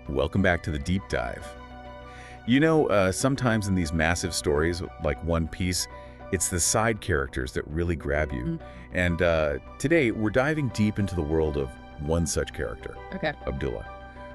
Welcome back to the deep dive. Sometimes in these massive stories, like One Piece, it's the side characters that really grab you. And today, we're diving deep into the world of one such character, Okay. Abdullah.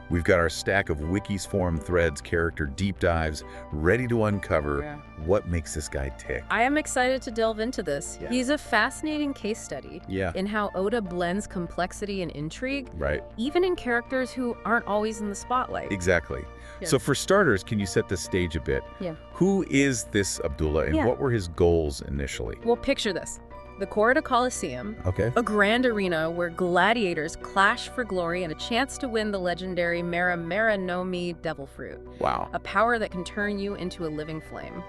We've got our stack of Wikis forum threads, character deep dives, ready to uncover what makes this guy tick. I am excited to delve into this. Yeah. He's a fascinating case study in how Oda blends complexity and intrigue, Right. even in characters who aren't always in the spotlight. Exactly. Yeah. So for starters, can you set the stage a bit? Yeah. Who is this Abdullah and Yeah. what were his goals initially? Well, picture this. The Corridor Coliseum, Okay. a grand arena where gladiators clash for glory and a chance to win the legendary Mera Mera no Mi Devil Fruit, Wow. a power that can turn you into a living flame.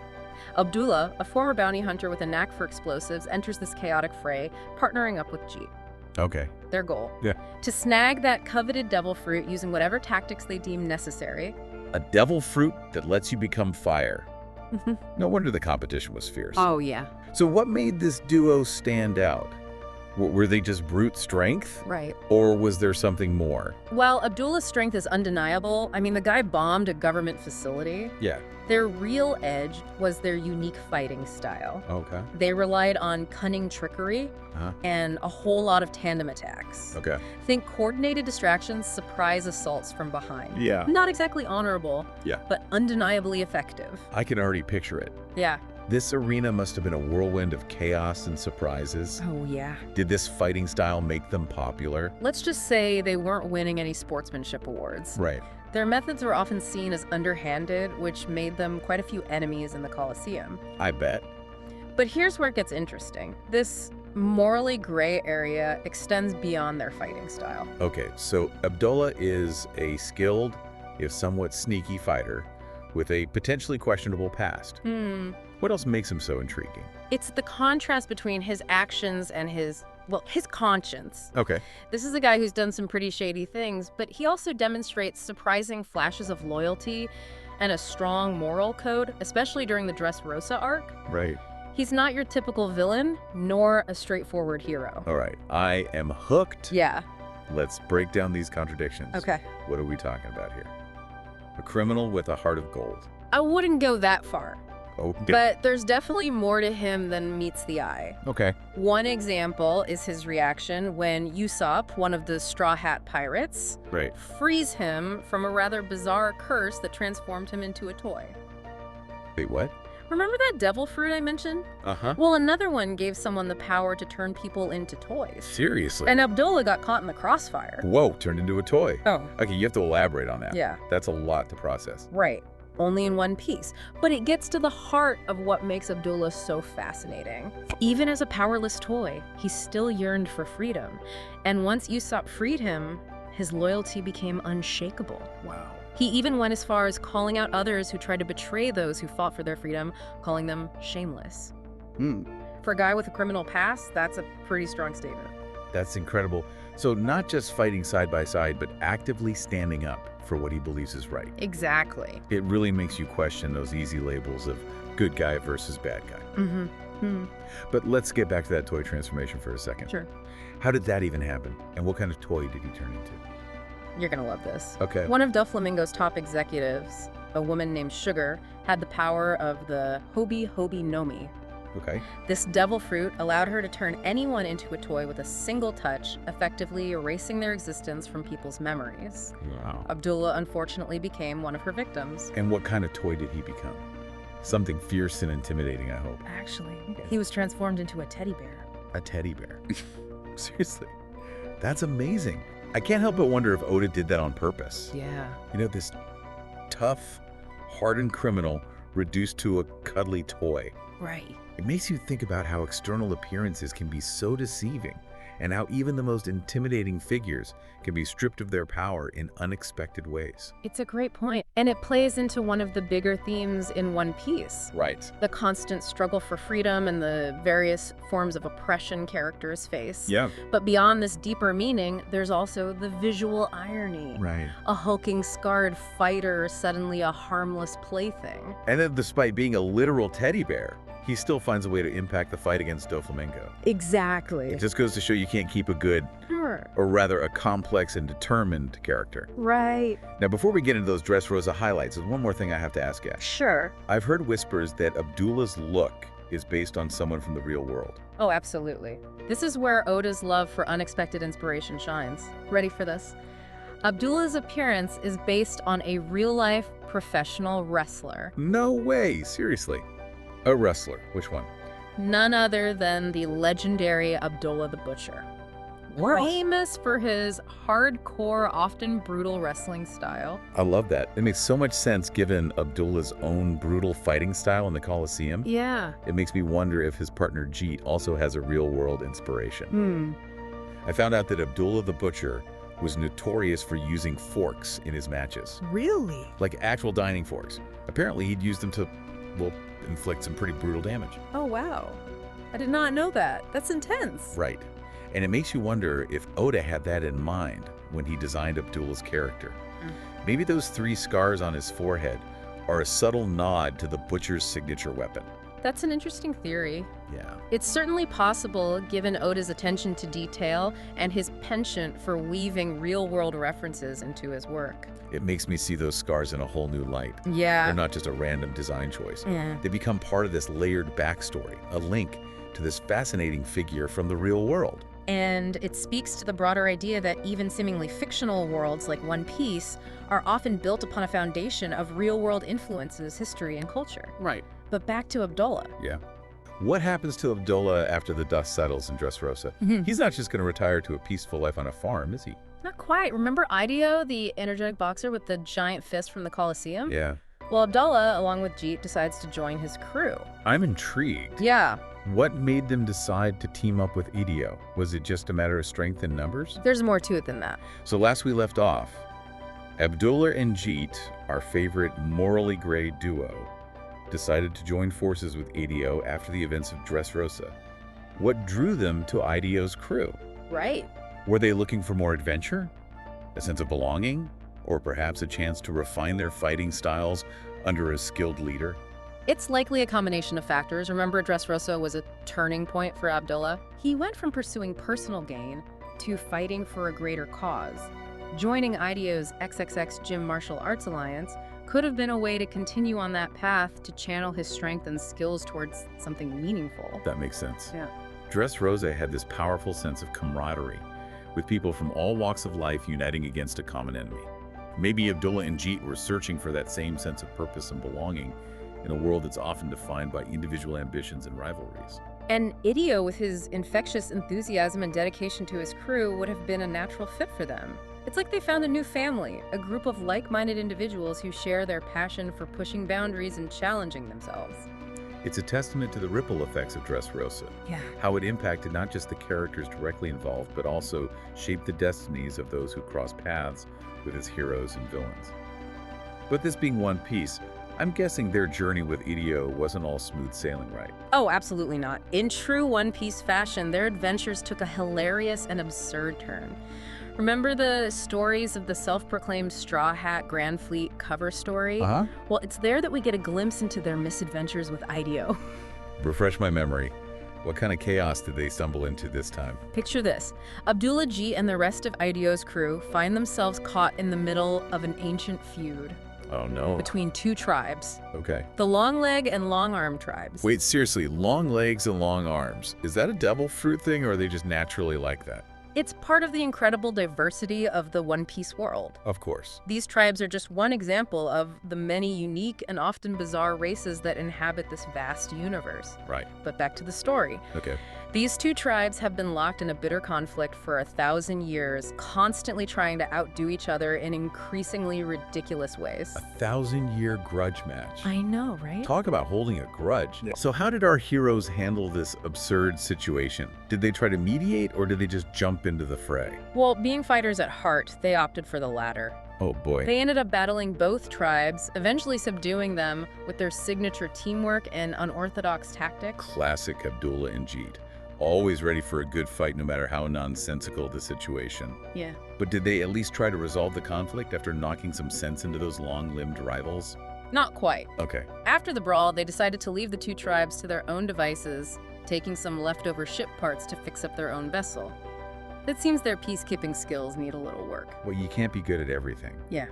Abdullah, a former bounty hunter with a knack for explosives, enters this chaotic fray, partnering up with Jeet. Okay. Their goal? Yeah. To snag that coveted devil fruit using whatever tactics they deem necessary. A devil fruit that lets you become fire. No wonder the competition was fierce. Oh, yeah. So what made this duo stand out? Were they just brute strength? Right. Or was there something more? Well, Abdullah's strength is undeniable. I mean, the guy bombed a government facility. Yeah. Their real edge was their unique fighting style. Okay. They relied on cunning trickery Uh-huh. and a whole lot of tandem attacks. Okay. Think coordinated distractions, surprise assaults from behind. Yeah. Not exactly honorable, Yeah. but undeniably effective. I can already picture it. Yeah. This arena must have been a whirlwind of chaos and surprises. Oh, yeah. Did this fighting style make them popular? Let's just say they weren't winning any sportsmanship awards. Right. Their methods were often seen as underhanded, which made them quite a few enemies in the Colosseum. I bet. But here's where it gets interesting. This morally gray area extends beyond their fighting style. Okay, so Abdullah is a skilled, if somewhat sneaky fighter with a potentially questionable past. What else makes him so intriguing? It's the contrast between his actions and his conscience. Okay. This is a guy who's done some pretty shady things, but he also demonstrates surprising flashes of loyalty and a strong moral code, especially during the Dressrosa arc. Right. He's not your typical villain, nor a straightforward hero. All right. I am hooked. Yeah. Let's break down these contradictions. Okay. What are we talking about here? A criminal with a heart of gold. I wouldn't go that far, Okay. but there's definitely more to him than meets the eye. Okay. One example is his reaction when Usopp, one of the Straw Hat Pirates, Right. frees him from a rather bizarre curse that transformed him into a toy. Wait, what? Remember that devil fruit I mentioned? Uh-huh. Well, another one gave someone the power to turn people into toys. Seriously? And Abdullah got caught in the crossfire. Whoa, turned into a toy. Oh. Okay, you have to elaborate on that. Yeah. That's a lot to process. Right. Only in one piece. But it gets to the heart of what makes Abdullah so fascinating. Even as a powerless toy, he still yearned for freedom. And once Usopp freed him, his loyalty became unshakable. Wow. He even went as far as calling out others who tried to betray those who fought for their freedom, calling them shameless. For a guy with a criminal past, that's a pretty strong statement. That's incredible. So not just fighting side by side, but actively standing up for what he believes is right. Exactly. It really makes you question those easy labels of good guy versus bad guy. But let's get back to that toy transformation for a second. Sure. How did that even happen? And what kind of toy did he turn into? You're gonna love this. Okay. One of Doflamingo's top executives, a woman named Sugar, had the power of the Hobi Hobi no Mi. Okay. This devil fruit allowed her to turn anyone into a toy with a single touch, effectively erasing their existence from people's memories. Wow. Abdullah unfortunately became one of her victims. And what kind of toy did he become? Something fierce and intimidating, I hope. Actually, he was transformed into a teddy bear. A teddy bear. Seriously. That's amazing. I can't help but wonder if Oda did that on purpose. Yeah. You know, this tough, hardened criminal reduced to a cuddly toy. Right. It makes you think about how external appearances can be so deceiving and how even the most intimidating figures can be stripped of their power in unexpected ways. It's a great point, and it plays into one of the bigger themes in One Piece. Right. The constant struggle for freedom and the various forms of oppression characters face. Yeah. But beyond this deeper meaning, there's also the visual irony. Right. A hulking, scarred fighter, suddenly a harmless plaything. And then despite being a literal teddy bear, he still finds a way to impact the fight against Doflamingo. Exactly. It just goes to show you can't keep a good, or rather a complex and determined character. Right. Now, before we get into those Dressrosa highlights, there's one more thing I have to ask you. Sure. I've heard whispers that Abdullah's look is based on someone from the real world. Oh, absolutely. This is where Oda's love for unexpected inspiration shines. Ready for this? Abdullah's appearance is based on a real-life professional wrestler. No way, seriously. A wrestler, which one? None other than the legendary Abdullah the Butcher. Famous for his hardcore, often brutal wrestling style. I love that. It makes so much sense given Abdullah's own brutal fighting style in the Colosseum. Yeah. It makes me wonder if his partner Jeet also has a real-world inspiration. I found out that Abdullah the Butcher was notorious for using forks in his matches. Really? Like actual dining forks. Apparently he'd used them to, well, inflict some pretty brutal damage. Oh, wow. I did not know that. That's intense. Right. And it makes you wonder if Oda had that in mind when he designed Abdullah's character. Maybe those 3 scars on his forehead are a subtle nod to the Butcher's signature weapon. That's an interesting theory. Yeah. It's certainly possible given Oda's attention to detail and his penchant for weaving real-world references into his work. It makes me see those scars in a whole new light. Yeah. They're not just a random design choice. Yeah. They become part of this layered backstory, a link to this fascinating figure from the real world. And it speaks to the broader idea that even seemingly fictional worlds like One Piece are often built upon a foundation of real-world influences, history, and culture. Right. But back to Abdullah. Yeah. What happens to Abdullah after the dust settles in Dressrosa? He's not just going to retire to a peaceful life on a farm, is he? Not quite. Remember Ideo, the energetic boxer with the giant fist from the Colosseum? Yeah. Well, Abdullah, along with Jeet, decides to join his crew. I'm intrigued. Yeah. What made them decide to team up with Ideo? Was it just a matter of strength in numbers? There's more to it than that. So last we left off, Abdullah and Jeet, our favorite morally gray duo, decided to join forces with Ideo after the events of Dressrosa. What drew them to Ideo's crew? Right. Were they looking for more adventure? A sense of belonging? Or perhaps a chance to refine their fighting styles under a skilled leader? It's likely a combination of factors. Remember, Dressrosa was a turning point for Abdullah. He went from pursuing personal gain to fighting for a greater cause. Joining Ideo's XXX Gym Martial Arts Alliance could have been a way to continue on that path to channel his strength and skills towards something meaningful. That makes sense. Yeah. Dressrosa had this powerful sense of camaraderie, with people from all walks of life uniting against a common enemy. Maybe Abdullah and Jeet were searching for that same sense of purpose and belonging in a world that's often defined by individual ambitions and rivalries. And Ideo, with his infectious enthusiasm and dedication to his crew, would have been a natural fit for them. It's like they found a new family, a group of like-minded individuals who share their passion for pushing boundaries and challenging themselves. It's a testament to the ripple effects of Dressrosa, how it impacted not just the characters directly involved, but also shaped the destinies of those who cross paths with its heroes and villains. But this being One Piece, I'm guessing their journey with Ideo wasn't all smooth sailing, right? Oh, absolutely not. In true One Piece fashion, their adventures took a hilarious and absurd turn. Remember the stories of the self-proclaimed Straw Hat Grand Fleet cover story? Well, it's there that we get a glimpse into their misadventures with Ideo. Refresh my memory. What kind of chaos did they stumble into this time? Picture this. Abdullah, Jeet, and the rest of Ideo's crew find themselves caught in the middle of an ancient feud. Oh no. Between 2 tribes. Okay. The Long Leg and Long Arm tribes. Wait, seriously, long legs and long arms. Is that a devil fruit thing, or are they just naturally like that? It's part of the incredible diversity of the One Piece world. Of course. These tribes are just one example of the many unique and often bizarre races that inhabit this vast universe. Right. But back to the story. Okay. These two tribes have been locked in a bitter conflict for 1,000 years, constantly trying to outdo each other in increasingly ridiculous ways. 1,000-year grudge match. I know, right? Talk about holding a grudge. Yeah. So how did our heroes handle this absurd situation? Did they try to mediate, or did they just jump into the fray? Well, being fighters at heart, they opted for the latter. Oh boy. They ended up battling both tribes, eventually subduing them with their signature teamwork and unorthodox tactics. Classic Abdullah and Jeet. Always ready for a good fight no matter how nonsensical the situation. Yeah. But did they at least try to resolve the conflict after knocking some sense into those long-limbed rivals? Not quite. Okay. After the brawl, they decided to leave the two tribes to their own devices, taking some leftover ship parts to fix up their own vessel. It seems their peacekeeping skills need a little work. Well, you can't be good at everything. Yeah.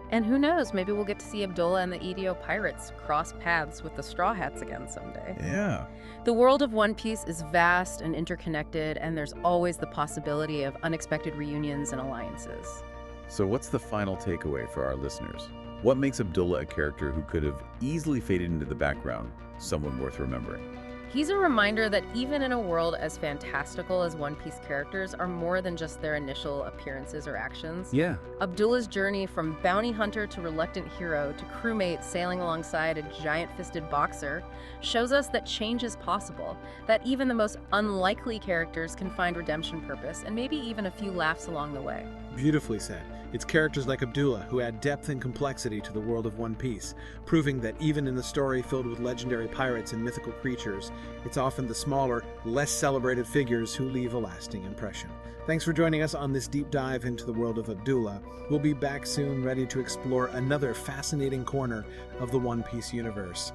And who knows, maybe we'll get to see Abdullah and the Ideo Pirates cross paths with the Straw Hats again someday. Yeah. The world of One Piece is vast and interconnected, and there's always the possibility of unexpected reunions and alliances. So what's the final takeaway for our listeners? What makes Abdullah a character who could have easily faded into the background, someone worth remembering? He's a reminder that even in a world as fantastical as One Piece characters are more than just their initial appearances or actions. Yeah. Abdullah's journey from bounty hunter to reluctant hero to crewmate sailing alongside a giant-fisted boxer shows us that change is possible, that even the most unlikely characters can find redemption purpose and maybe even a few laughs along the way. Beautifully said. It's characters like Abdullah who add depth and complexity to the world of One Piece, proving that even in the story filled with legendary pirates and mythical creatures, it's often the smaller, less celebrated figures who leave a lasting impression. Thanks for joining us on this deep dive into the world of Abdullah. We'll be back soon, ready to explore another fascinating corner of the One Piece universe.